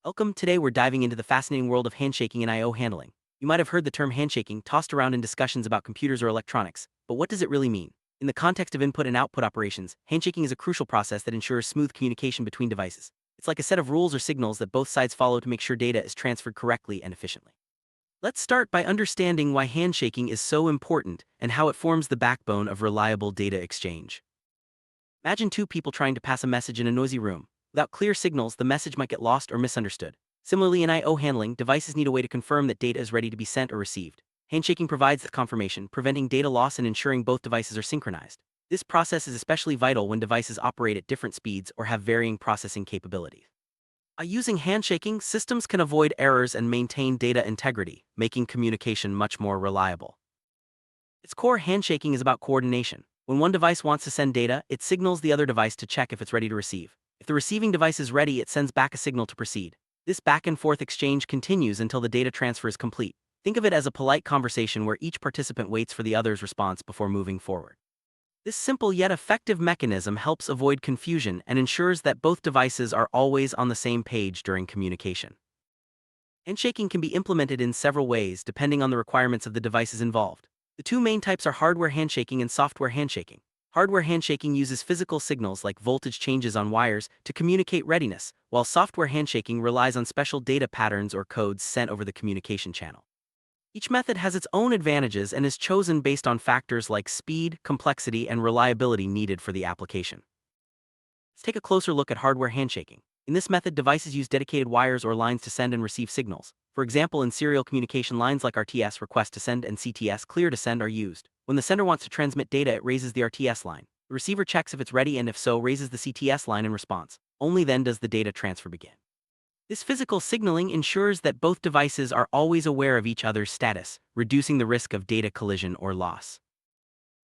Welcome. Today we're diving into the fascinating world of handshaking and I/O handling. You might have heard the term handshaking tossed around in discussions about computers or electronics, but what does it really mean? In the context of input and output operations, handshaking is a crucial process that ensures smooth communication between devices. It's like a set of rules or signals that both sides follow to make sure data is transferred correctly and efficiently. Let's start by understanding why handshaking is so important and how it forms the backbone of reliable data exchange. Imagine two people trying to pass a message in a noisy room. Without clear signals, the message might get lost or misunderstood. Similarly, in I/O handling, devices need a way to confirm that data is ready to be sent or received. Handshaking provides the confirmation, preventing data loss and ensuring both devices are synchronized. This process is especially vital when devices operate at different speeds or have varying processing capabilities. By using handshaking, systems can avoid errors and maintain data integrity, making communication much more reliable. Its core, handshaking is about coordination. When one device wants to send data, it signals the other device to check if it's ready to receive. If the receiving device is ready, it sends back a signal to proceed. This back-and-forth exchange continues until the data transfer is complete. Think of it as a polite conversation where each participant waits for the other's response before moving forward. This simple yet effective mechanism helps avoid confusion and ensures that both devices are always on the same page during communication. Handshaking can be implemented in several ways depending on the requirements of the devices involved. The two main types are hardware handshaking and software handshaking. Hardware handshaking uses physical signals like voltage changes on wires to communicate readiness, while software handshaking relies on special data patterns or codes sent over the communication channel. Each method has its own advantages and is chosen based on factors like speed, complexity, and reliability needed for the application. Let's take a closer look at hardware handshaking. In this method, devices use dedicated wires or lines to send and receive signals. For example, in serial communication, lines like RTS request to send and CTS clear to send are used. When the sender wants to transmit data, it raises the RTS line. The receiver checks if it's ready and if so, raises the CTS line in response. Only then does the data transfer begin. This physical signaling ensures that both devices are always aware of each other's status, reducing the risk of data collision or loss.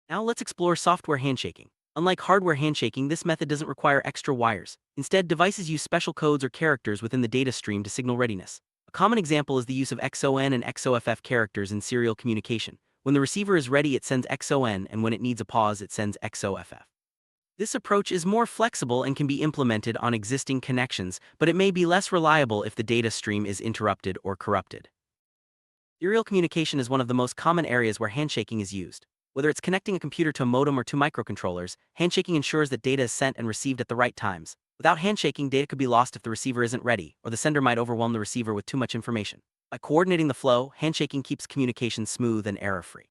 Now let's explore software handshaking. Unlike hardware handshaking, this method doesn't require extra wires. Instead, devices use special codes or characters within the data stream to signal readiness. A common example is the use of XON and XOFF characters in serial communication. When the receiver is ready, it sends XON, and when it needs a pause, it sends XOFF. This approach is more flexible and can be implemented on existing connections, but it may be less reliable if the data stream is interrupted or corrupted. Serial communication is one of the most common areas where handshaking is used. Whether it's connecting a computer to a modem or to microcontrollers, handshaking ensures that data is sent and received at the right times. Without handshaking, data could be lost if the receiver isn't ready, or the sender might overwhelm the receiver with too much information. By coordinating the flow, handshaking keeps communication smooth and error-free.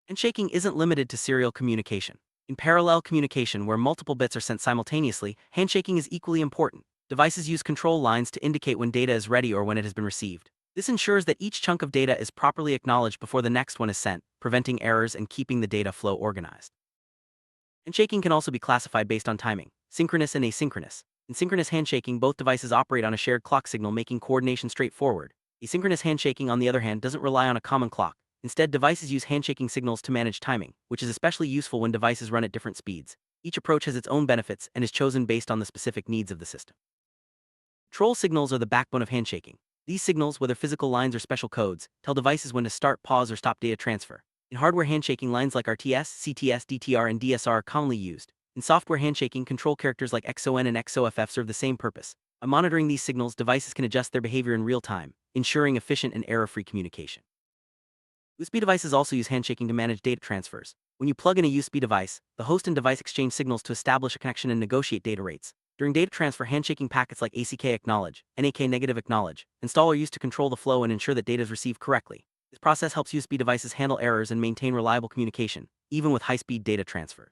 Handshaking isn't limited to serial communication. In parallel communication, where multiple bits are sent simultaneously, handshaking is equally important. Devices use control lines to indicate when data is ready or when it has been received. This ensures that each chunk of data is properly acknowledged before the next one is sent, preventing errors and keeping the data flow organized. Handshaking can also be classified based on timing, synchronous and asynchronous. In synchronous handshaking, both devices operate on a shared clock signal, making coordination straightforward. Asynchronous handshaking, on the other hand, doesn't rely on a common clock. Instead, devices use handshaking signals to manage timing, which is especially useful when devices run at different speeds. Each approach has its own benefits and is chosen based on the specific needs of the system. Control signals are the backbone of handshaking. These signals, whether physical lines or special codes, tell devices when to start, pause, or stop data transfer. In hardware handshaking, lines like RTS, CTS, DTR, and DSR are commonly used. In software handshaking, control characters like XON and XOFF serve the same purpose. By monitoring these signals, devices can adjust their behavior in real time, ensuring efficient and error-free communication. USB devices also use handshaking to manage data transfers. When you plug in a USB device, the host and device exchange signals to establish a connection and negotiate data rates. During data transfer, handshaking packets like ACK acknowledge, NAK negative acknowledge, install are used to control the flow and ensure that data is received correctly. This process helps USB devices handle errors and maintain reliable communication, even with high-speed data transfer.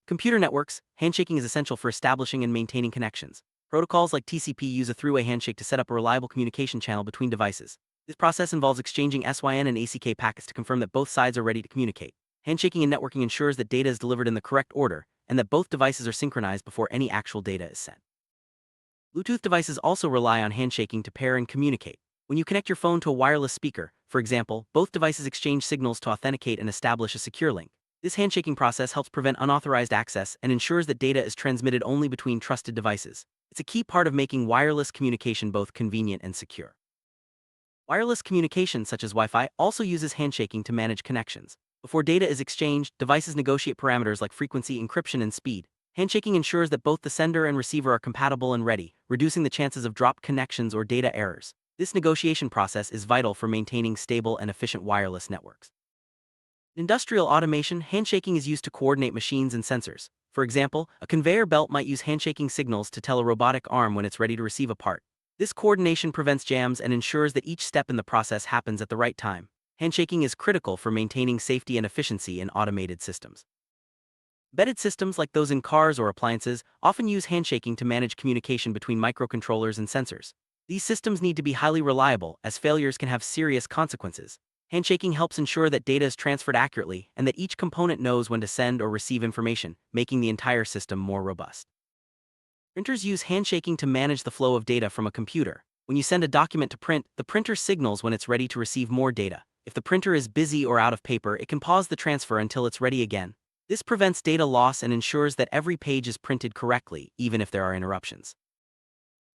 Computer networks, handshaking is essential for establishing and maintaining connections. Protocols like TCP use a three-way handshake to set up a reliable communication channel between devices. This process involves exchanging SYN and ACK packets to confirm that both sides are ready to communicate. Handshaking and networking ensures that data is delivered in the correct order, and that both devices are synchronized before any actual data is sent. Bluetooth devices also rely on handshaking to pair and communicate. When you connect your phone to a wireless speaker, for example, both devices exchange signals to authenticate and establish a secure link. This handshaking process helps prevent unauthorized access and ensures that data is transmitted only between trusted devices. It's a key part of making wireless communication both convenient and secure. Wireless communication, such as Wi-Fi, also uses handshaking to manage connections. Before data is exchanged, devices negotiate parameters like frequency, encryption, and speed. Handshaking ensures that both the sender and receiver are compatible and ready, reducing the chances of dropped connections or data errors. This negotiation process is vital for maintaining stable and efficient wireless networks. In industrial automation, handshaking is used to coordinate machines and sensors. For example, a conveyor belt might use handshaking signals to tell a robotic arm when it's ready to receive a part. This coordination prevents jams and ensures that each step in the process happens at the right time. Handshaking is critical for maintaining safety and efficiency in automated systems. Embedded systems like those in cars or appliances often use handshaking to manage communication between microcontrollers and sensors. These systems need to be highly reliable, as failures can have serious consequences. Handshaking helps ensure that data is transferred accurately and that each component knows when to send or receive information, making the entire system more robust. Printers use handshaking to manage the flow of data from a computer. When you send a document to print, the printer signals when it's ready to receive more data. If the printer is busy or out of paper, it can pause the transfer until it's ready again. This prevents data loss and ensures that every page is printed correctly, even if there are interruptions.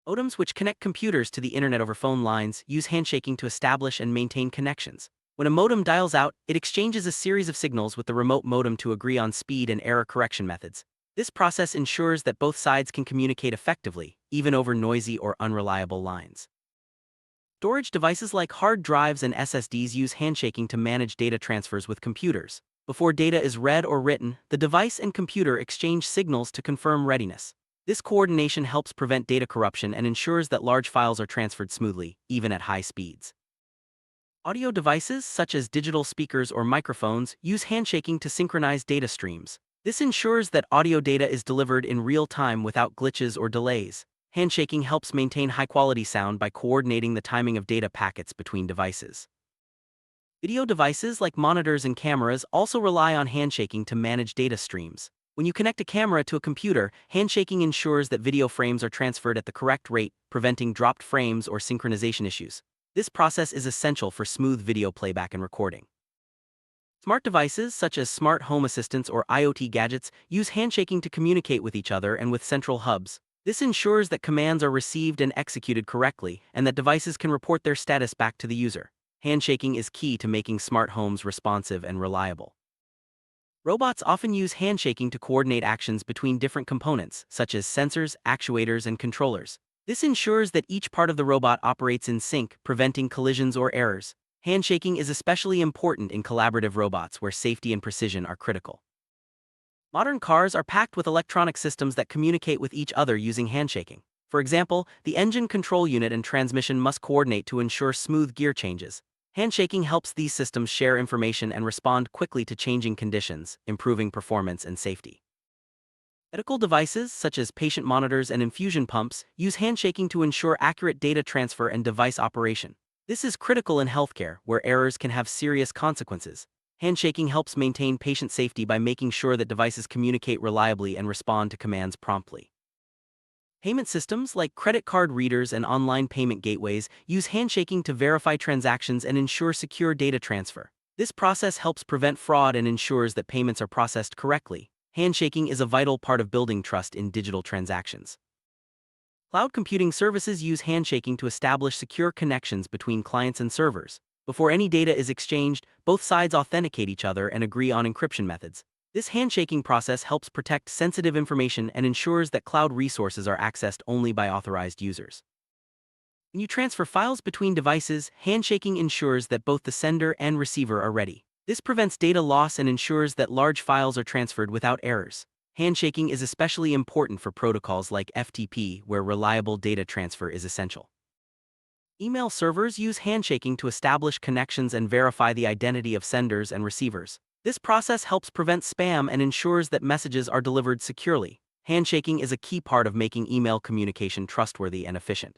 Modems, which connect computers to the internet over phone lines, use handshaking to establish and maintain connections. When a modem dials out, it exchanges a series of signals with the remote modem to agree on speed and error correction methods. This process ensures that both sides can communicate effectively, even over noisy or unreliable lines. Storage devices like hard drives and SSDs use handshaking to manage data transfers with computers. Before data is read or written, the device and computer exchange signals to confirm readiness. This coordination helps prevent data corruption and ensures that large files are transferred smoothly, even at high speeds. Audio devices, such as digital speakers or microphones, use handshaking to synchronize data streams. This ensures that audio data is delivered in real time without glitches or delays. Handshaking helps maintain high-quality sound by coordinating the timing of data packets between devices. Video devices like monitors and cameras also rely on handshaking to manage data streams. When you connect a camera to a computer, handshaking ensures that video frames are transferred at the correct rate, preventing dropped frames or synchronization issues. This process is essential for smooth video playback and recording. Smart devices, such as smart home assistants or IoT gadgets, use handshaking to communicate with each other and with central hubs. This ensures that commands are received and executed correctly, and that devices can report their status back to the user. Handshaking is key to making smart homes responsive and reliable. Robots often use handshaking to coordinate actions between different components, such as sensors, actuators, and controllers. This ensures that each part of the robot operates in sync, preventing collisions or errors. Handshaking is especially important in collaborative robots where safety and precision are critical. Modern cars are packed with electronic systems that communicate with each other using handshaking. For example, the engine control unit and transmission must coordinate to ensure smooth gear changes. Handshaking helps these systems share information and respond quickly to changing conditions, improving performance and safety. Medical devices, such as patient monitors and infusion pumps, use handshaking to ensure accurate data transfer and device operation. This is critical in healthcare, where errors can have serious consequences. Handshaking helps maintain patient safety by making sure that devices communicate reliably and respond to commands promptly. Payment systems like credit card readers and online payment gateways use handshaking to verify transactions and ensure secure data transfer. This process helps prevent fraud and ensures that payments are processed correctly. Handshaking is a vital part of building trust in digital transactions. Cloud computing services use handshaking to establish secure connections between clients and servers. Before any data is exchanged, both sides authenticate each other and agree on encryption methods. This handshaking process helps protect sensitive information and ensures that cloud resources are accessed only by authorized users. When you transfer files between devices, handshaking ensures that both the sender and receiver are ready. This prevents data loss and ensures that large files are transferred without errors. Handshaking is especially important for protocols like FTP, where reliable data transfer is essential. Email servers use handshaking to establish connections and verify the identity of senders and receivers. This process helps prevent spam and ensures that messages are delivered securely. Handshaking is a key part of making email communication trustworthy and efficient.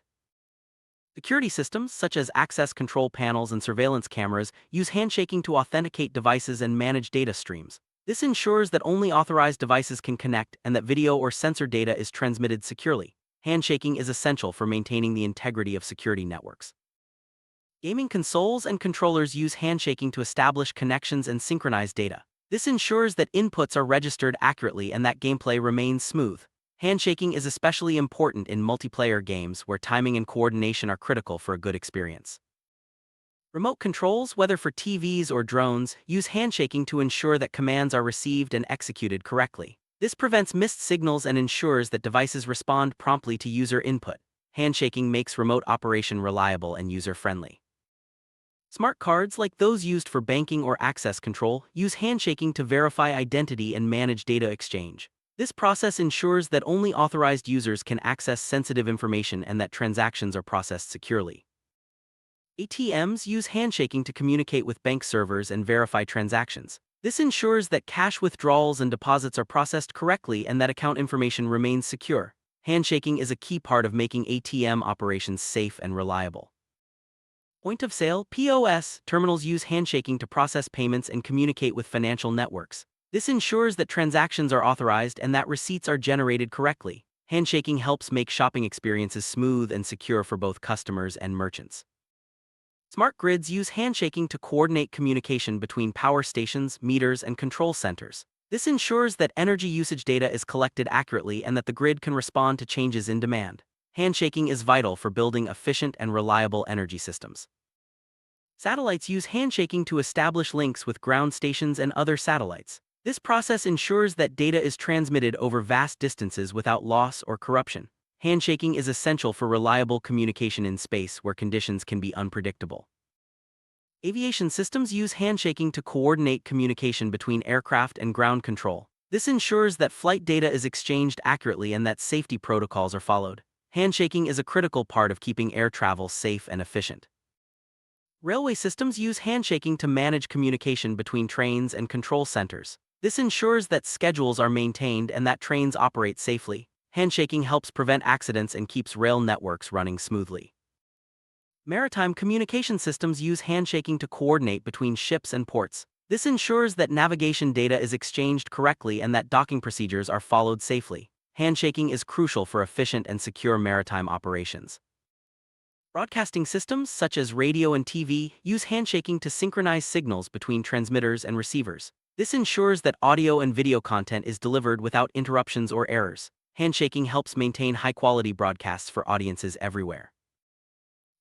Security systems, such as access control panels and surveillance cameras, use handshaking to authenticate devices and manage data streams. This ensures that only authorized devices can connect and that video or sensor data is transmitted securely. Handshaking is essential for maintaining the integrity of security networks. Gaming consoles and controllers use handshaking to establish connections and synchronize data. This ensures that inputs are registered accurately and that gameplay remains smooth. Handshaking is especially important in multiplayer games where timing and coordination are critical for a good experience. Remote controls, whether for TVs or drones, use handshaking to ensure that commands are received and executed correctly. This prevents missed signals and ensures that devices respond promptly to user input. Handshaking makes remote operation reliable and user-friendly. Smart cards, like those used for banking or access control, use handshaking to verify identity and manage data exchange. This process ensures that only authorized users can access sensitive information and that transactions are processed securely. ATMs use handshaking to communicate with bank servers and verify transactions. This ensures that cash withdrawals and deposits are processed correctly and that account information remains secure. Handshaking is a key part of making ATM operations safe and reliable. Point of sale (POS) terminals use handshaking to process payments and communicate with financial networks. This ensures that transactions are authorized and that receipts are generated correctly. Handshaking helps make shopping experiences smooth and secure for both customers and merchants. Smart grids use handshaking to coordinate communication between power stations, meters, and control centers. This ensures that energy usage data is collected accurately and that the grid can respond to changes in demand. Handshaking is vital for building efficient and reliable energy systems. Satellites use handshaking to establish links with ground stations and other satellites. This process ensures that data is transmitted over vast distances without loss or corruption. Handshaking is essential for reliable communication in space where conditions can be unpredictable. Aviation systems use handshaking to coordinate communication between aircraft and ground control. This ensures that flight data is exchanged accurately and that safety protocols are followed. Handshaking is a critical part of keeping air travel safe and efficient. Railway systems use handshaking to manage communication between trains and control centers. This ensures that schedules are maintained and that trains operate safely. Handshaking helps prevent accidents and keeps rail networks running smoothly. Maritime communication systems use handshaking to coordinate between ships and ports. This ensures that navigation data is exchanged correctly and that docking procedures are followed safely. Handshaking is crucial for efficient and secure maritime operations. Broadcasting systems, such as radio and TV, use handshaking to synchronize signals between transmitters and receivers. This ensures that audio and video content is delivered without interruptions or errors. Handshaking helps maintain high-quality broadcasts for audiences everywhere.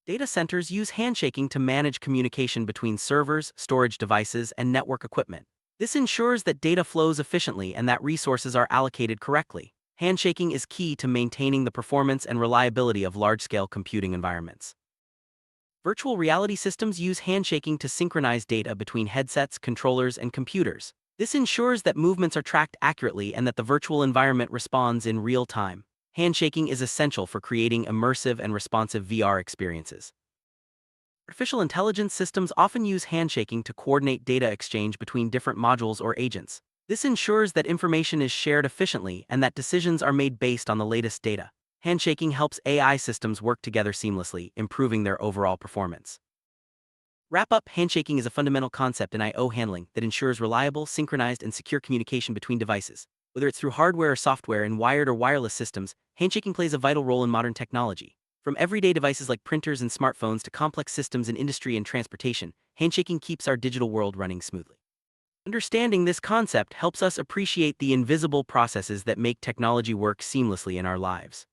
Data centers use handshaking to manage communication between servers, storage devices, and network equipment. This ensures that data flows efficiently and that resources are allocated correctly. Handshaking is key to maintaining the performance and reliability of large-scale computing environments. Virtual reality systems use handshaking to synchronize data between headsets, controllers, and computers. This ensures that movements are tracked accurately and that the virtual environment responds in real time. Handshaking is essential for creating immersive and responsive VR experiences. Artificial intelligence systems often use handshaking to coordinate data exchange between different modules or agents. This ensures that information is shared efficiently and that decisions are made based on the latest data. Handshaking helps AI systems work together seamlessly, improving their overall performance. Wrap up: handshaking is a fundamental concept in I/O handling that ensures reliable, synchronized, and secure communication between devices. Whether it's through hardware or software in wired or wireless systems, handshaking plays a vital role in modern technology. From everyday devices like printers and smartphones to complex systems in industry and transportation, handshaking keeps our digital world running smoothly. Understanding this concept helps us appreciate the invisible processes that make technology work seamlessly in our lives.